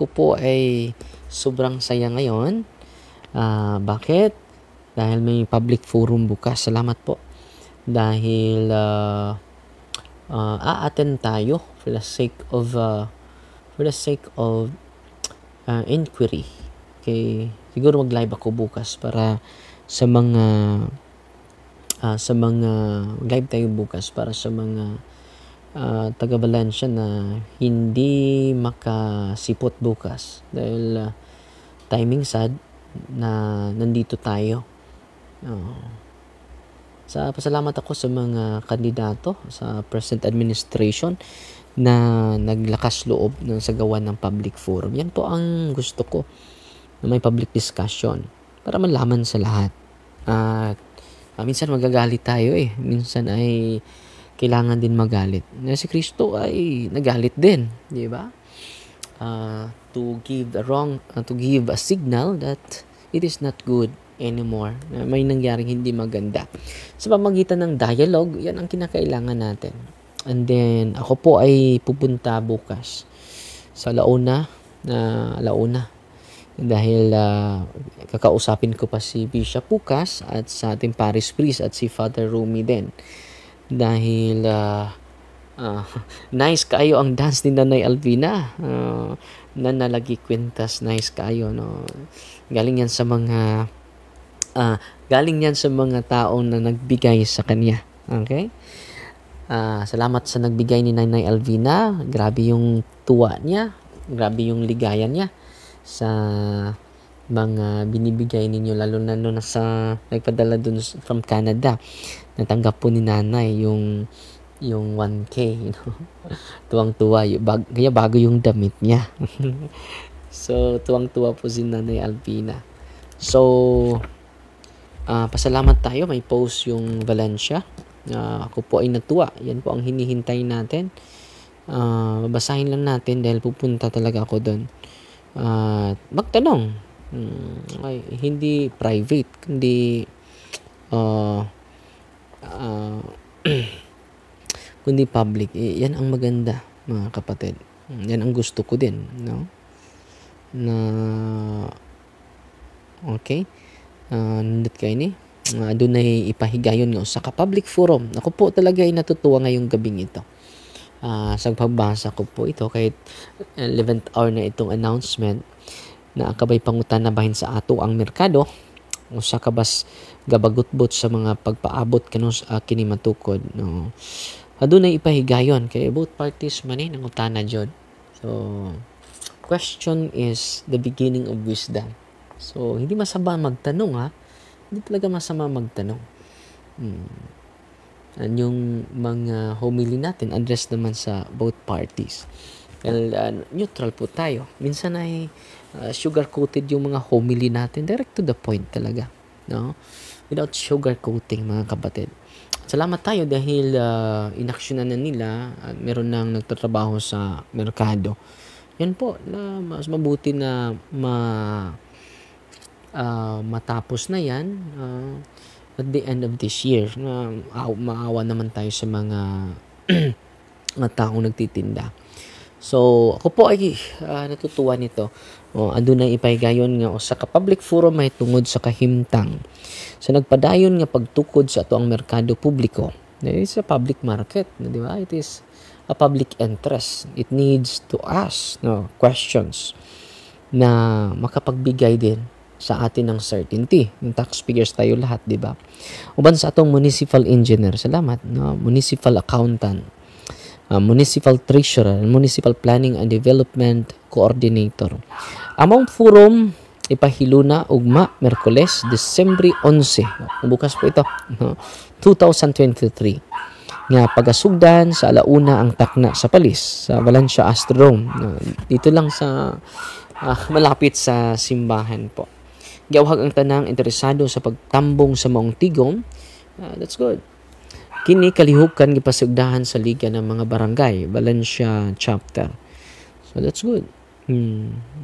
Ako po ay sobrang saya ngayon. Bakit? Dahil may public forum bukas. Salamat po. Dahil a-attend tayo for the sake of inquiry. Okay, siguro mag-live ako bukas para sa mga live tayo bukas para sa mga taga-Valencia na hindi makasipot bukas dahil timing sad na nandito tayo. Pasalamat ako sa mga kandidato sa present administration na naglakas loob ng sagawan ng public forum. Yan po ang gusto ko, na may public discussion para malaman sa lahat. At minsan magagalit tayo minsan ay kailangan din magalit. Na si Kristo ay nagalit din, di ba? To give a signal that it is not good anymore. May nangyaring hindi maganda. Sa pamamagitan ng dialogue, yan ang kinakailangan natin. And then, ako po ay pupunta bukas sa Launa. Dahil kakausapin ko pa si Bishop bukas at sa ating parish priest at si Father Rumi din. Dahil nice kayo ang dance ni Nanay Alvina. Nanalagi kwintas, nice kayo, no? Galing yan sa mga taong na nagbigay sa kanya. Okay? Salamat sa nagbigay ni Nanay Alvina. Grabe yung tuwa niya. Grabe yung ligaya niya sa mga binibigay ninyo, lalo na sa nagpadala dun from Canada. Natanggap po ni Nanay yung 1K, tuwang-tuwa, kaya bago yung damit niya. So tuwang-tuwa po si Nanay Alvina. So pasalamat tayo, may post yung Valencia. Ako po ay natuwa. Yan po ang hinihintay natin. Babasahin lang natin dahil pupunta talaga ako doon. Magtanong. Hindi private, kundi kundi public. Yan ang maganda, mga kapatid. Yan ang gusto ko din, no? Okay. Nindot kayo ni. Doon ay ipahigayon nga sa public forum. Ako po talaga ay natutuwa ngayong gabing ito. Sa pagbasa ko po ito, kahit 11th hour na itong announcement na akabay pangutan na bahin sa ato ang merkado o sa kabas gabagutbot sa mga pagpaabot kanus kini matukod, no. Adunay ipahigayon kay both parties man nangutana jud. So question is the beginning of wisdom. So hindi masama magtanong, hindi talaga masama magtanong. Yung mga homily natin address naman sa both parties. Neutral po tayo. Minsan ay sugar-coated yung mga homily natin. Direct to the point talaga, no? Without sugar-coating, mga kapatid. Salamat tayo dahil inaksyonan na nila at meron nang nagtatrabaho sa merkado. Yan po, na mas mabuti na matapos na yan at the end of this year. Maawa naman tayo sa mga taong nagtitinda. So, ako po ay natutuwa nito. Adunay ipahigayon nga sa public forum may tungod sa kahimtang. So, nagpadayon nga pagtukod sa ato ang merkado publiko. It's a public market, di ba? It is a public interest. It needs to ask questions na makapagbigay din sa atin ng certainty. Yung taxpayers tayo lahat, di ba? Uban sa atong municipal engineer, salamat, municipal accountant, municipal treasurer, municipal planning and development coordinator. Among forum ipahiluna ugma Merkules, Disyembre 11. Bukas po ito, 2023. Nga pagasugdan sa alauna ang takna sa Palis sa Valencia Astrodome. Dito lang sa malapit sa simbahan po. Gawhag ang tanang interesado sa pagtambong sa maong tigom. That's good. Kini kalihukan gipasugdahan sa liga ng mga barangay, Valencia chapter. So that's good.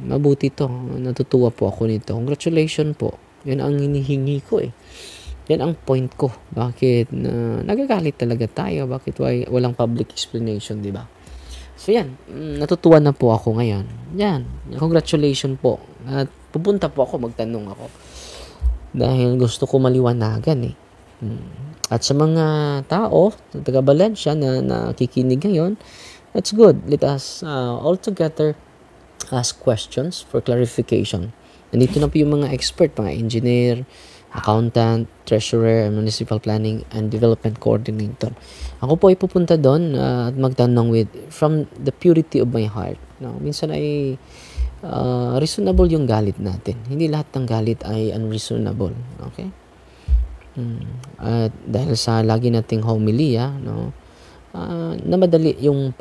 Mabuti to. Natutuwa po ako nito. Congratulations po. Yan ang hinihingi ko Yan ang point ko. Bakit nagagalit talaga tayo? Bakit walang public explanation, di ba? So yan, natutuwa na po ako ngayon. Yan, congratulations po. At pupunta po ako, magtanong ako. Dahil gusto ko maliwanagan eh. At sa mga tao, taga Valencia na nakikinig ngayon, that's good. Let us all together ask questions for clarification. Nandito na po yung mga expert, mga engineer, accountant, treasurer, municipal planning, and development coordinator. Ako po ay pupunta doon at magtanong from the purity of my heart. No, minsan ay reasonable yung galit natin. Hindi lahat ng galit ay unreasonable. Okay? At dahil sa lagi nating homilia, no, na madali yung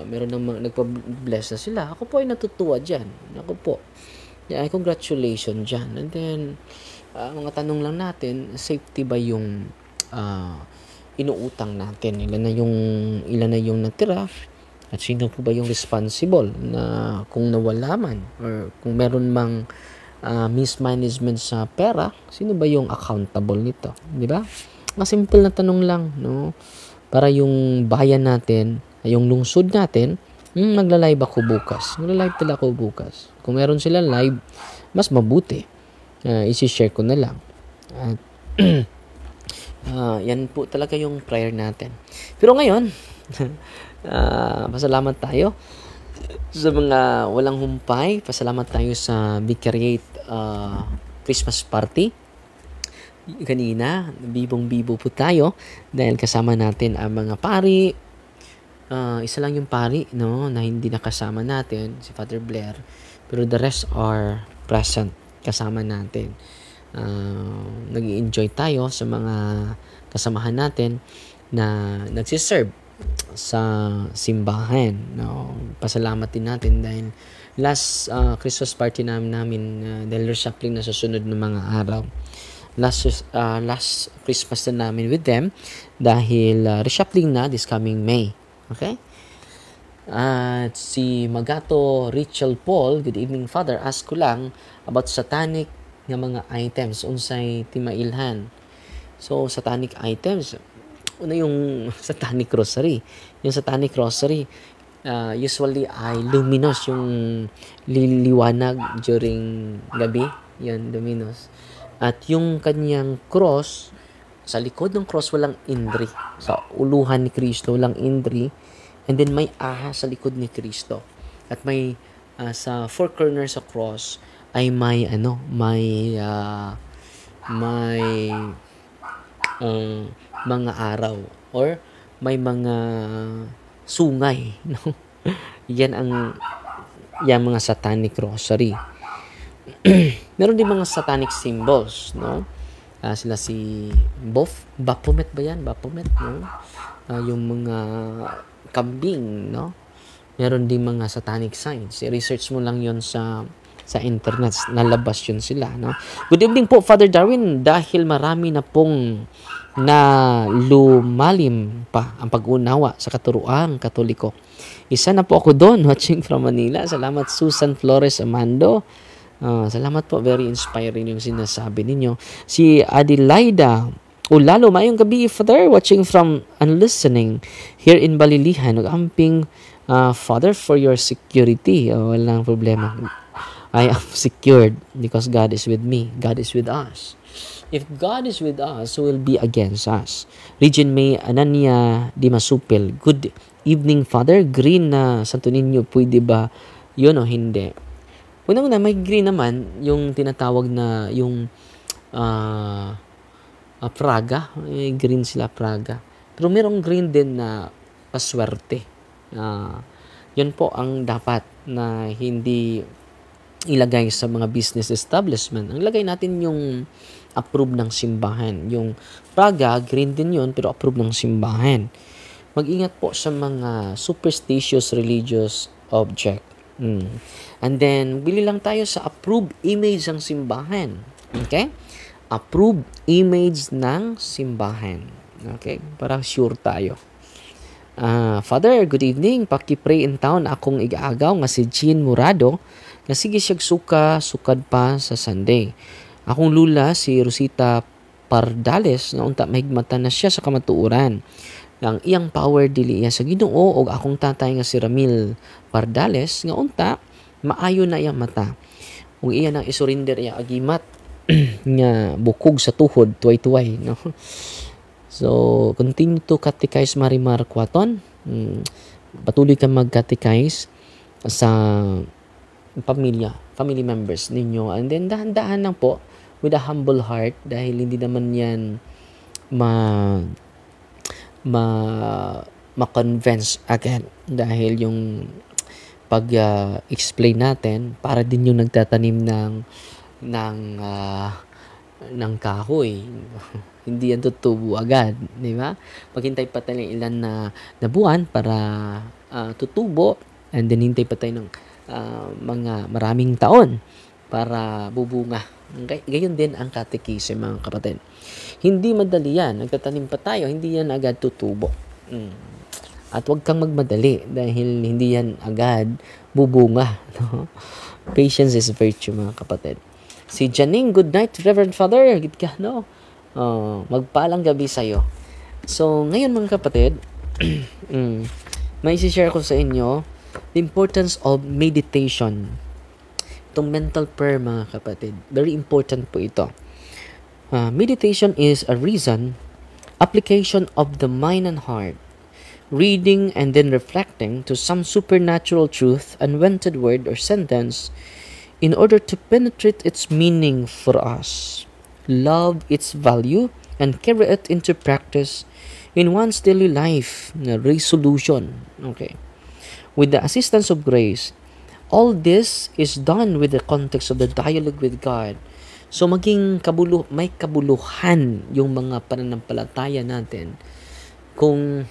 meron namang nagpa-bless na sila. Ako po ay natutuwa dyan. Ako po. Yeah, congratulations dyan. And then, mga tanong lang natin, safety ba yung inuutang natin? Ilan na yung natira? At sino po ba yung responsible na kung nawala man or kung meron mang mismanagement sa pera, sino ba yung accountable nito? Di ba? Mga simple na tanong lang, no? Para yung bayan natin, yung lungsod natin, magla-live ako bukas. Magla-live tala ako bukas. Kung meron sila live, mas mabuti. Isi-share ko na lang. At yan po talaga yung prayer natin. Pero ngayon, pasalamat tayo sa mga walang humpay. Pasalamat tayo sa Vicariate Christmas party. Kanina, bibong-bibo po tayo dahil kasama natin ang mga pari. Isa lang yung pari, no, na hindi nakasama natin, si Father Blair. Pero the rest are present, kasama natin. Nag-i-enjoy tayo sa mga kasamahan natin na nagsiserve sa simbahan. No? Pasalamat din natin dahil last Christmas party namin dahil reshuffling na susunod ng mga araw. Last Christmas na namin with them dahil reshuffling na this coming May. Okay? At si Magato Rachel Paul, good evening Father, ask ko lang about satanic nga mga items unsay timailhan. So satanic items, una yung satanic rosary. Yung satanic rosary usually ay luminous, yung liliwanag during gabi, yun luminous. At yung kanyang cross, sa likod ng cross walang indri. Sa uluhan ni Kristo walang indri. And then may ahas sa likod ni Kristo. At may sa four corners sa cross ay may mga araw or may mga sungay, no? Yan mga satanic rosary. Meron din mga satanic symbols, no? Sila si Baphomet ba yan? Baphomet, no? Yung mga kambing, no? Meron din mga satanic signs. I-research mo lang yon sa internet, nalabas yun sila, no? Good evening po, Father Darwin. Dahil marami na pong na lumalim pa ang pag-unawa sa katuruan Katoliko. Isa na po ako doon, watching from Manila. Salamat, Susan Flores Amando. Salamat po, very inspiring yung sinasabi ninyo. Si Adelaida Ulalo, mayong gabi, Father, watching from and listening here in Balilihan. Nag-amping, Father, for your security. Walang problema. I am secured because God is with me. God is with us. If God is with us, who will be against us? Regine May Ananya Di Masupil. Good evening, Father. Green na Santo Niño, pwede ba yun o hindi? Unang-una, may green naman, yung tinatawag na yung Praga. May green sila, Praga. Pero mayroong green din na paswerte. Yun po ang dapat na hindi ilagay sa mga business establishment. Ang lagay natin yung approve ng simbahan. Yung Praga, green din yun, pero approve ng simbahan. Mag-ingat po sa mga superstitious religious object. And then, bili lang tayo sa approved image ng simbahan. Okay? Approved image ng simbahan. Okay? Para sure tayo. Father, good evening. Paki-pray in town akong igaagaw nga si Jean Murado nga sige siyag sukad pa sa Sunday. Akong lula si Rosita Pardales nga unta mahigmatan na siya sa kamatuoran. ang iyang power dili iya sa Ginoo og akong tatay nga si Ramil Pardales nga unta maayo na iyang mata ug iya nang isurrender iya agimat nga bukog sa tuhod tuway-tuway, no. So continue to catechize Marimar Quaton. Patuloy ka mag-catechize sa family members ninyo, and then dahan-dahan lang po with a humble heart dahil hindi naman yan ma ma ma-convince agad dahil yung pag-explain natin para din yung nagtatanim ng kahoy. Hindi yan tutubo agad, di ba? Maghintay pa tayo ng ilan na buwan para tutubo, and then hintay pa tayo ng mga maraming taon para bubunga. Gayon din ang catechism, mga kapatid. Hindi madali yan. Nagtatanim pa tayo, hindi yan agad tutubo. At huwag kang magmadali dahil hindi yan agad bubunga. No? Patience is virtue, mga kapatid. Si Janing, good night, Reverend Father. Git ka, no? Magpalang gabi sa'yo. So, ngayon, mga kapatid, may isi-share ko sa inyo the importance of meditation. Itong mental prayer, mga kapatid. Very important po ito. Meditation is a reason, application of the mind and heart, reading and then reflecting to some supernatural truth, unvented word or sentence, in order to penetrate its meaning for us, love its value, and carry it into practice in one's daily life. Resolution. Okay. With the assistance of grace, all this is done with the context of the dialogue with God. So maging may kabuluhan yung mga pananampalataya natin kung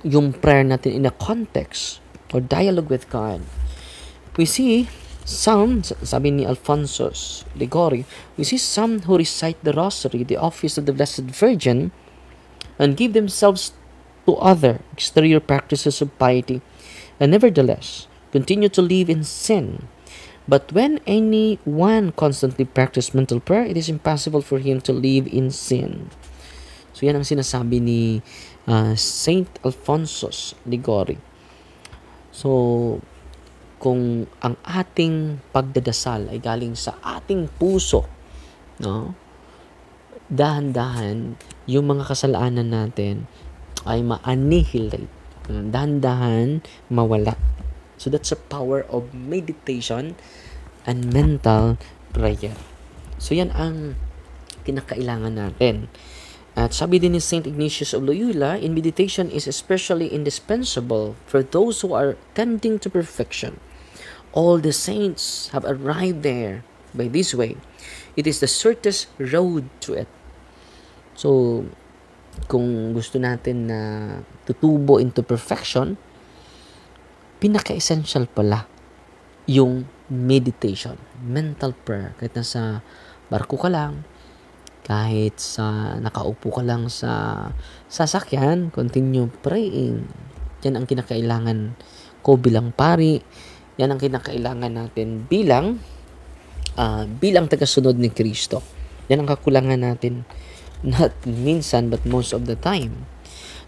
yung prayer natin in a context or dialogue with God. We see some, sabi ni Alphonsus Ligori, we see some who recite the Rosary, the office of the Blessed Virgin, and give themselves to other exterior practices of piety, and nevertheless continue to live in sin. But when anyone constantly practices mental prayer, it is impossible for him to live in sin. So yan ang sinasabi ni Saint Alphonsus Ligori. So kung ang ating pagdadasal ay galing sa ating puso, no? Dahan-dahan yung mga kasalanan natin ay ma-annihilate. Dahan-dahan mawala. So that's the power of meditation and mental prayer. So yan ang kinakailangan natin. At sabi din ni St. Ignatius of Loyola, in meditation is especially indispensable for those who are tending to perfection. All the saints have arrived there by this way. It is the shortest road to it. So, kung gusto natin na tutubo into perfection, pinaka-essential pala yung meditation, mental prayer. Kahit nasa barko ka lang, kahit sa nakaupo ka lang sa sasakyan, continue praying. Yan ang kinakailangan ko bilang pari. Yan ang kinakailangan natin bilang tagasunod ni Kristo. Yan ang kakulangan natin, not minsan but most of the time.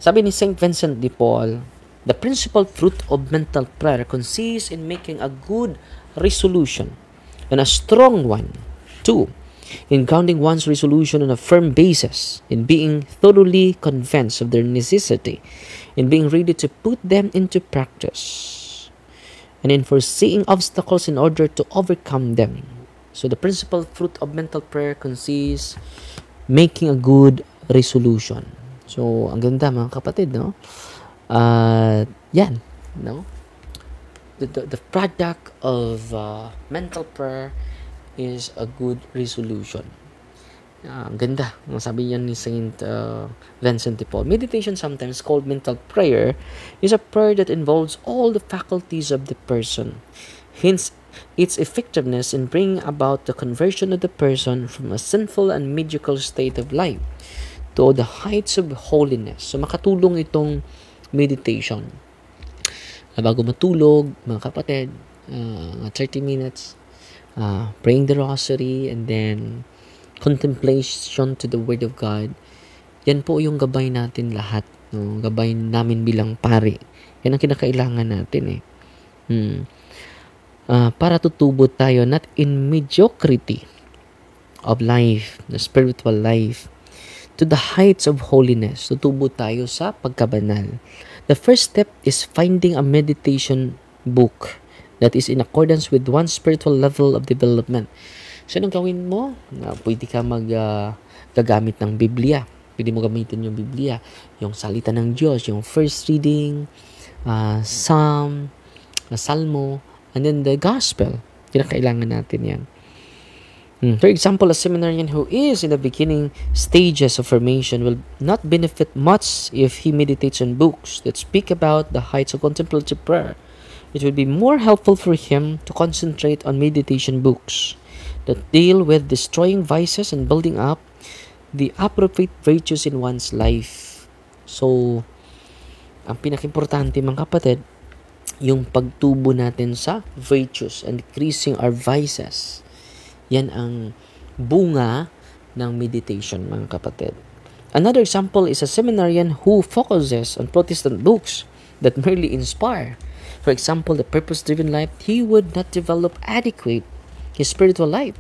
Sabi ni St. Vincent de Paul, the principal fruit of mental prayer consists in making a good resolution and a strong one. 2. In grounding one's resolution on a firm basis, in being thoroughly convinced of their necessity, in being ready to put them into practice, and in foreseeing obstacles in order to overcome them. So the principal fruit of mental prayer consists making a good resolution. So ang ganda, mga kapatid, no? Yan, no? The product of mental prayer is a good resolution. Ang ganda. Sabi yan ni Saint Vincent de Paul. Meditation, sometimes called mental prayer, is a prayer that involves all the faculties of the person. Hence, its effectiveness in bringing about the conversion of the person from a sinful and mediocre state of life to the heights of holiness. So, makatulong itong meditation. Bago matulog, mga kapatid, 30 minutes, praying the rosary, and then contemplation to the Word of God, Yan po yung gabay natin lahat, no? Gabay namin bilang pari. Yan ang kinakailangan natin eh. Para tutubo tayo not in mediocrity of life, the spiritual life, to the heights of holiness. Tutubo tayo sa pagkabanal. The first step is finding a meditation book that is in accordance with one's spiritual level of development. So, anong gawin mo? Pwede ka gagamit ng Biblia. Pwede mo gamitin yung Biblia, yung salita ng Diyos, yung first reading, Salmo, and then the Gospel. Kinakailangan natin yan. For example, a seminarian who is in the beginning stages of formation will not benefit much if he meditates on books that speak about the heights of contemplative prayer. It would be more helpful for him to concentrate on meditation books that deal with destroying vices and building up the appropriate virtues in one's life. So, ang pinaka-importante mga kapatid, yung pagtubo natin sa virtues and decreasing our vices. Yan ang bunga ng meditation mga kapatid. Another example is a seminarian who focuses on Protestant books that merely inspire. For example, the purpose-driven life, he would not develop adequate his spiritual life.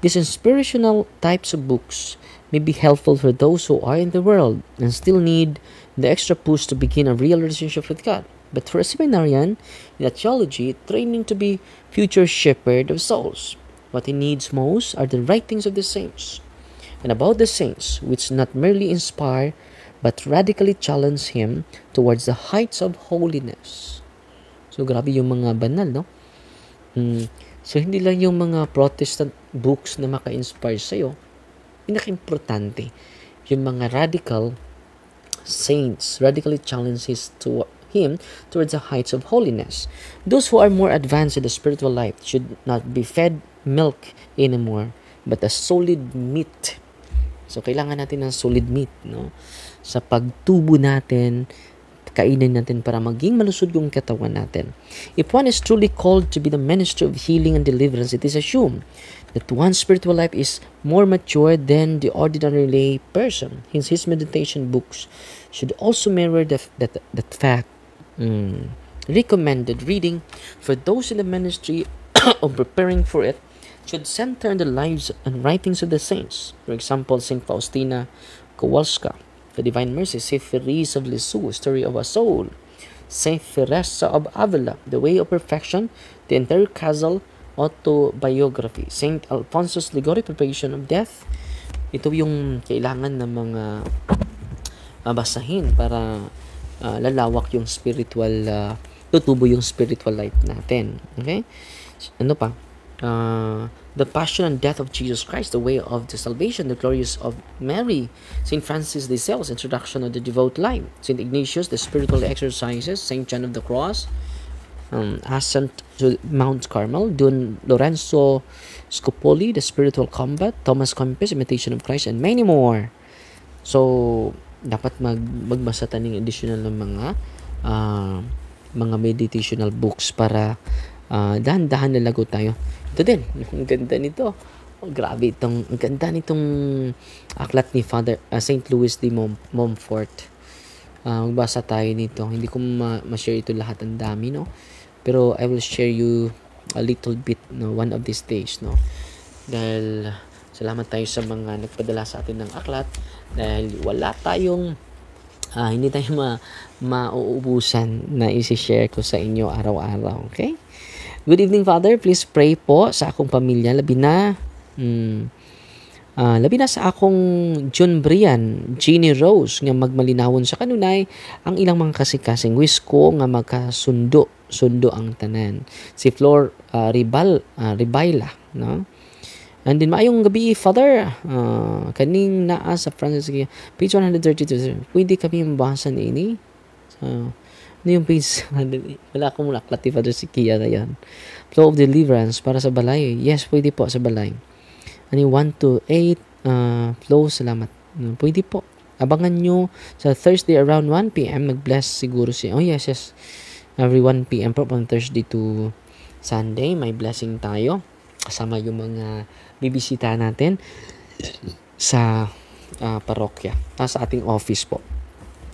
These inspirational types of books may be helpful for those who are in the world and still need the extra push to begin a real relationship with God. But for a seminarian in theology, training to be future shepherd of souls, what he needs most are the writings of the saints, and about the saints, which not merely inspire, but radically challenge him towards the heights of holiness. So, grabe yung mga banal, no? So, hindi lang yung mga Protestant books na maka-inspire sa'yo. Pinaka-importante, yung mga radical saints radically challenges to him towards the heights of holiness. Those who are more advanced in the spiritual life should not be fed milk anymore, but a solid meat. So, kailangan natin ng solid meat, no? Sa pagtubo natin, kainin natin para maging malusog yung katawan natin. If one is truly called to be the minister of healing and deliverance, it is assumed that one's spiritual life is more mature than the ordinary lay person. Hence, his meditation books should also mirror that fact. Recommended reading for those in the ministry of preparing for it should center on the lives and writings of the saints. For example, Saint Faustina Kowalska, The Divine Mercy, Saint Therese of Lisieux, Story of a Soul, Saint Teresa of Avila, The Way of Perfection, The Entire Castle Autobiography, Saint Alphonsus Liguori, Preparation of Death. Ito yung kailangan ng mga basahin para lalawak yung spiritual, tutubo yung spiritual life natin. Okay? Ano pa? The Passion and Death of Jesus Christ, The Way of the Salvation, The Glorious of Mary, Saint Francis de Sales, Introduction of the Devout Life, Saint Ignatius, The Spiritual Exercises, Saint John of the Cross, Ascent to Mount Carmel, Don Lorenzo Scopoli, The Spiritual Combat, Thomas Kempis, Imitation of Christ, and many more. So, dapat magbasa tayo ng additional ng mga meditational books para dahan-dahan nalago tayo. Ito din, ang ganda nito. Grabe ang ganda nitong aklat ni Father St. Louis de Montfort. Magbasa tayo nito. Hindi ko ma-share ito lahat, ang dami, no? Pero I will share you a little bit, no, one of these days, no? Dahil salamat tayo sa mga nagpadala sa atin ng aklat, dahil wala tayong hindi tayo mauubusan na isi-share ko sa inyo araw-araw. Okay? Good evening, Father. Please pray po sa akong pamilya, labi na sa akong John Brian, Jeannie Rose, nga magmalinawon sa kanunay ang ilang mga kasikasing wish ko nga magkasundo ang tanan. Si Flor Ribaila, no? And then maayong gabi, Father, kaning naa sa Francis, page 132, pwede kami mabasa na ini? Ano yung page? Wala akong aklat ni Father Sikia na yan. Flow of Deliverance para sa balay. Yes, pwede po sa balay. Ano 1 to 8, flow, salamat. Pwede po. Abangan nyo sa Thursday around 1 p.m. Mag-bless siguro siya. Oh yes. Every 1 p.m. from Thursday to Sunday, may blessing tayo. Kasama yung mga bibisita natin sa parokya, sa ating office po.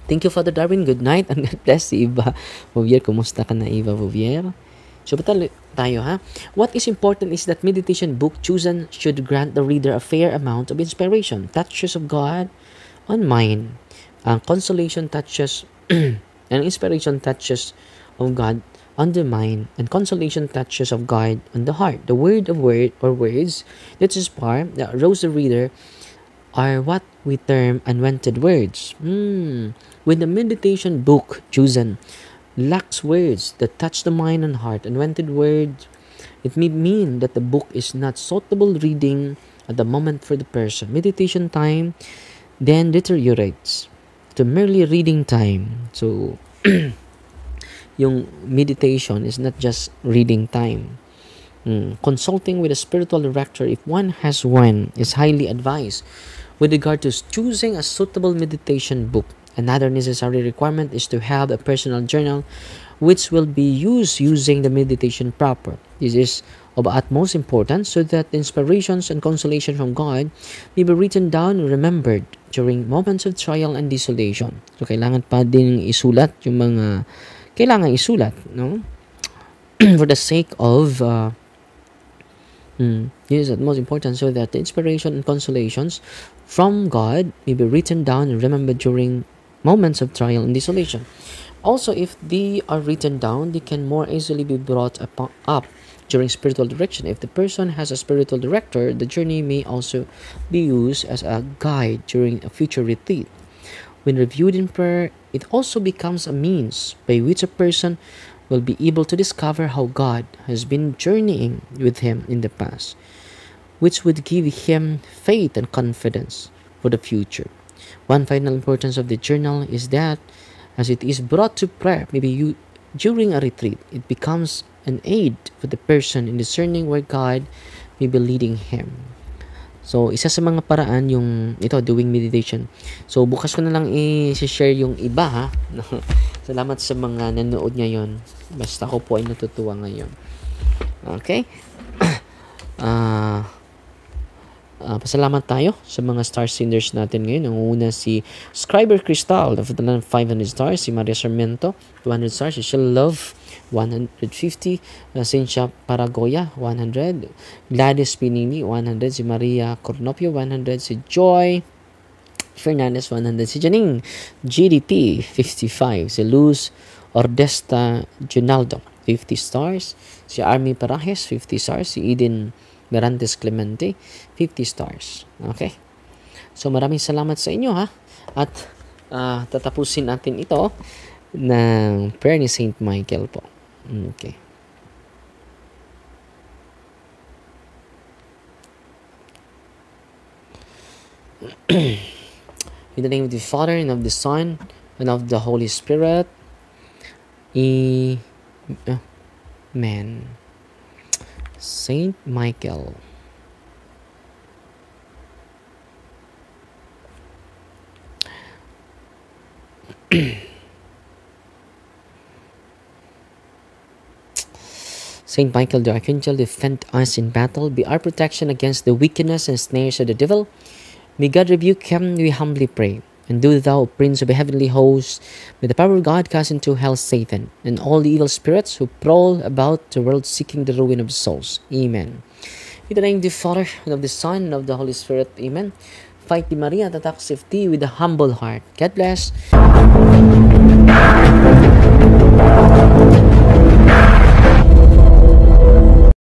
Thank you, Father Darwin. Good night and God bless si Iva Bouvier. Kumusta ka na, Iva Bouvier? So, tayo, ha? What is important is that meditation book chosen should grant the reader a fair amount of inspiration, touches of God on mind, consolation touches, and inspiration touches of God on the mind, and consolation touches of God on the heart. The word of word or words that inspire, that arouse the reader, are what we term unwanted words. When the meditation book chosen lacks words that touch the mind and heart, unwanted words, it may mean that the book is not suitable reading at the moment for the person. Meditation time then deteriorates to merely reading time. So, yung meditation is not just reading time. Consulting with a spiritual director, if one has one, is highly advised. With regard to choosing a suitable meditation book, another necessary requirement is to have a personal journal which will be used using the meditation proper. This is of utmost importance so that the inspirations and consolation from God may be written down and remembered during moments of trial and desolation. So, kailangan pa din isulat yung mga kailangan isulat, no? For the sake of this is the most important so that the inspiration and consolations from God may be written down and remembered during moments of trial and desolation. Also, if they are written down, they can more easily be brought up during spiritual direction. If the person has a spiritual director, the journey may also be used as a guide during a future retreat. When reviewed in prayer, it also becomes a means by which a person will be able to discover how God has been journeying with him in the past, which would give him faith and confidence for the future. One final importance of the journal is that as it is brought to prayer, maybe during a retreat, it becomes an aid for the person in discerning where God may be leading him. So, isa sa mga paraan yung ito, doing meditation. So, bukas ko na lang i-share yung iba, ha? Salamat sa mga nanood ngayon. Basta ako po ay natutuwa ngayon. Okay? Pasalamat tayo sa mga star senders natin ngayon. Ang una si Scriber Crystal, 500 stars. Si Maria Sarmiento, 200 stars. Si Shell Love, 150. Cynthia Paragoya, 100. Gladys Pinini, 100. Si Maria Cornopio, 100. Si Joy Fernandez, 100. Si Janine GDT, 55. Si Luz Ordesta Junaldo, 50 stars. Si Army Parajes, 50 stars. Si Eden Mirantes Clemente, 50 stars. Okay? So, maraming salamat sa inyo, ha? At tatapusin natin ito ng prayer ni Saint Michael po. Okay. In the name of the Father, and of the Son, and of the Holy Spirit. Amen. Saint Michael. Saint Michael the Archangel, defend us in battle, be our protection against the wickedness and snares of the devil. May God rebuke him, we humbly pray. And do thou, Prince of the heavenly hosts, with the power of God cast into hell Satan, and all the evil spirits who prowl about the world seeking the ruin of souls. Amen. In the name of the Father, and of the Son, and of the Holy Spirit. Amen. Fight the Maria, attack safety with a humble heart. God bless.